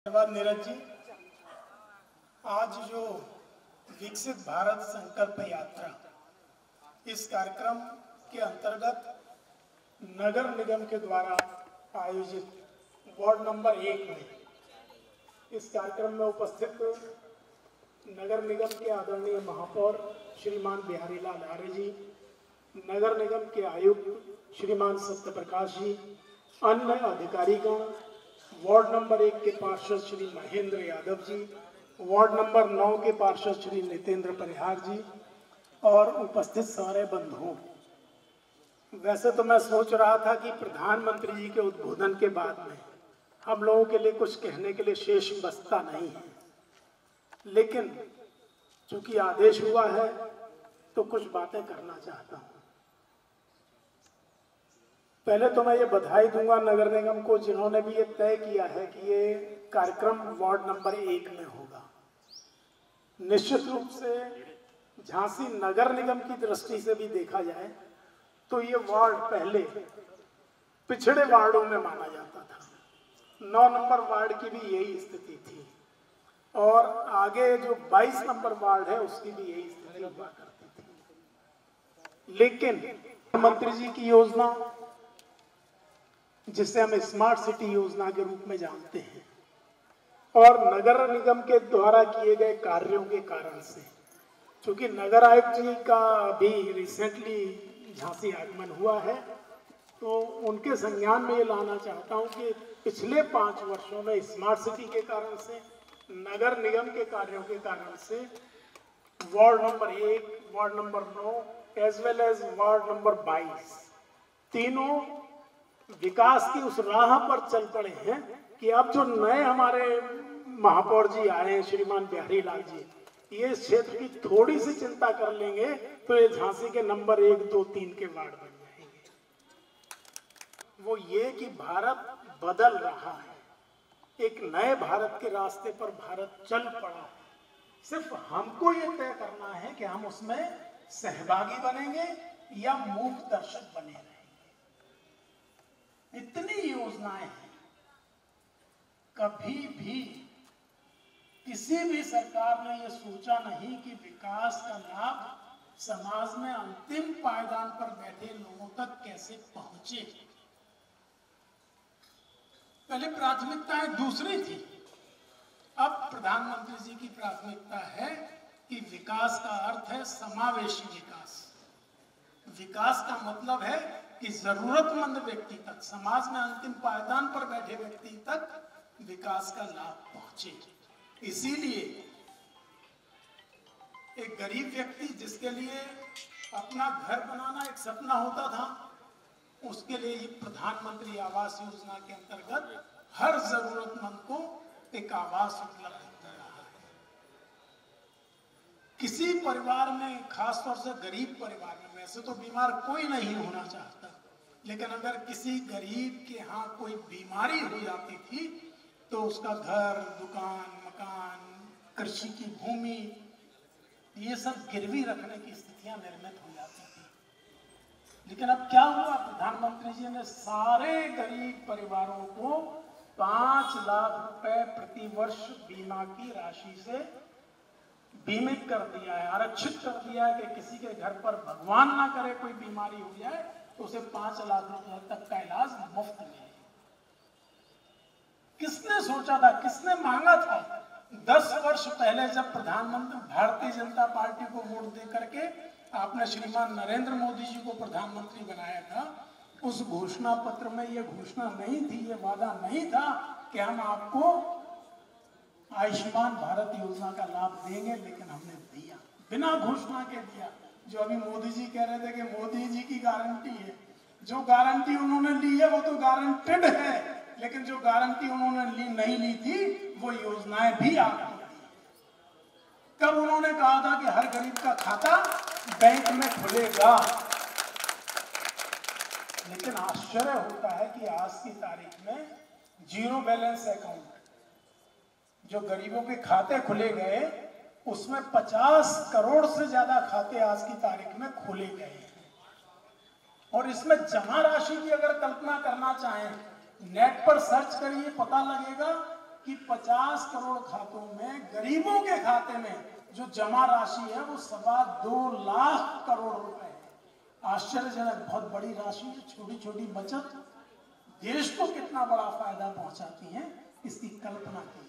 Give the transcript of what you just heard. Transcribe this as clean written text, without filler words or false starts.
धन्यवाद नीरज जी। आज जो विकसित भारत संकल्प यात्रा, इस कार्यक्रम के अंतर्गत नगर निगम के द्वारा आयोजित वार्ड नंबर 1 में इस कार्यक्रम में उपस्थित नगर निगम के आदरणीय महापौर श्रीमान बिहारी लाल आर्य जी, नगर निगम के आयुक्त श्रीमान सत्यप्रकाश जी, अन्य अधिकारीगण, वार्ड नंबर 1 के पार्षद श्री महेंद्र यादव जी, वार्ड नंबर 9 के पार्षद श्री नितेंद्र परिहार जी और उपस्थित सारे बंधुओं। वैसे तो मैं सोच रहा था कि प्रधानमंत्री जी के उद्बोधन के बाद में हम लोगों के लिए कुछ कहने के लिए शेष बचता नहीं है, लेकिन चूंकि आदेश हुआ है तो कुछ बातें करना चाहता हूं। पहले तो मैं ये बधाई दूंगा नगर निगम को, जिन्होंने भी ये तय किया है कि ये कार्यक्रम वार्ड नंबर 1 में होगा। निश्चित रूप से झांसी नगर निगम की दृष्टि से भी देखा जाए तो ये वार्ड पहले पिछड़े वार्डों में माना जाता था। 9 नंबर वार्ड की भी यही स्थिति थी और आगे जो 22 नंबर वार्ड है उसकी भी यही स्थिति हुआ करती थी। लेकिन मुख्यमंत्री जी की योजना, जिसे हम स्मार्ट सिटी योजना के रूप में जानते हैं, और नगर निगम के द्वारा किए गए कार्यों के कारण से, चूंकि नगर आयुक्त जी का भी रिसेंटली झांसी आगमन हुआ है, तो उनके संज्ञान में ये लाना चाहता हूं कि पिछले 5 वर्षों में स्मार्ट सिटी के कारण से, नगर निगम के कार्यों के कारण से ward number 1, ward number 9 as well as ward number 22 तीनों विकास की उस राह पर चल पड़े हैं कि अब जो नए हमारे महापौर जी आए हैं श्रीमान बिहारी लाल जी, ये इस क्षेत्र की थोड़ी सी चिंता कर लेंगे तो ये झांसी के नंबर 1, 2, 3 के वार्ड बन जाएंगे। वो ये कि भारत बदल रहा है, एक नए भारत के रास्ते पर भारत चल पड़ा है। सिर्फ हमको ये तय करना है कि हम उसमें सहभागी बनेंगे या मूक दर्शक बने रहेंगे। इतनी योजनाएं हैं, कभी भी किसी भी सरकार ने यह सोचा नहीं कि विकास का लाभ समाज में अंतिम पायदान पर बैठे लोगों तक कैसे पहुंचे। पहले प्राथमिकताएं दूसरी थी, अब प्रधानमंत्री जी की प्राथमिकता है कि विकास का अर्थ है समावेशी विकास। विकास का मतलब है कि जरूरतमंद व्यक्ति तक, समाज में अंतिम पायदान पर बैठे व्यक्ति तक विकास का लाभ पहुंचे। इसीलिए एक गरीब व्यक्ति जिसके लिए अपना घर बनाना एक सपना होता था, उसके लिए ये प्रधानमंत्री आवास योजना के अंतर्गत हर जरूरतमंद को एक आवास उपलब्ध कर रहा है। किसी परिवार में, खासतौर से गरीब परिवार में, वैसे तो बीमार कोई नहीं होना चाहता, लेकिन अगर किसी गरीब के यहाँ कोई बीमारी हो जाती थी तो उसका घर, दुकान, मकान, कृषि की भूमि, ये सब गिरवी रखने की स्थितियां निर्मित हो जाती थी। लेकिन अब क्या हुआ, प्रधानमंत्री जी ने सारे गरीब परिवारों को 5 लाख रुपए प्रति वर्ष बीमा की राशि से बीमित कर दिया है, आरक्षित कर दिया है कि किसी के घर पर भगवान ना करे कोई बीमारी हो जाए तो उसे 5 लाख रुपए तक का इलाज मुफ्त में। किसने सोचा था, किसने मांगा था? 10 वर्ष पहले जब प्रधानमंत्री भारतीय जनता पार्टी को वोट दे करके आपने श्रीमान नरेंद्र मोदी जी को प्रधानमंत्री बनाया था, उस घोषणा पत्र में यह घोषणा नहीं थी, ये वादा नहीं था कि हम आपको आयुष्मान भारत योजना का लाभ देंगे, लेकिन हमने दिया, बिना घोषणा के दिया। जो अभी मोदी जी कह रहे थे कि मोदी जी की गारंटी है, जो गारंटी उन्होंने ली है वो तो गारंटेड है, लेकिन जो गारंटी उन्होंने नहीं ली थी वो योजनाएं भी आपको दी। कब उन्होंने कहा था कि हर गरीब का खाता बैंक में खुलेगा, लेकिन आश्चर्य होता है कि आज की तारीख में जीरो बैलेंस अकाउंट जो गरीबों के खाते खुले गए, उसमें 50 करोड़ से ज्यादा खाते आज की तारीख में खुले गए हैं। और इसमें जमा राशि की अगर कल्पना करना चाहें, नेट पर सर्च करिए, पता लगेगा कि 50 करोड़ खातों में, गरीबों के खाते में जो जमा राशि है वो 2.25 लाख करोड़ रुपए है। आश्चर्यजनक, बहुत बड़ी राशि है। छोटी छोटी बचत देश को कितना बड़ा फायदा पहुंचाती है, इसकी कल्पना की।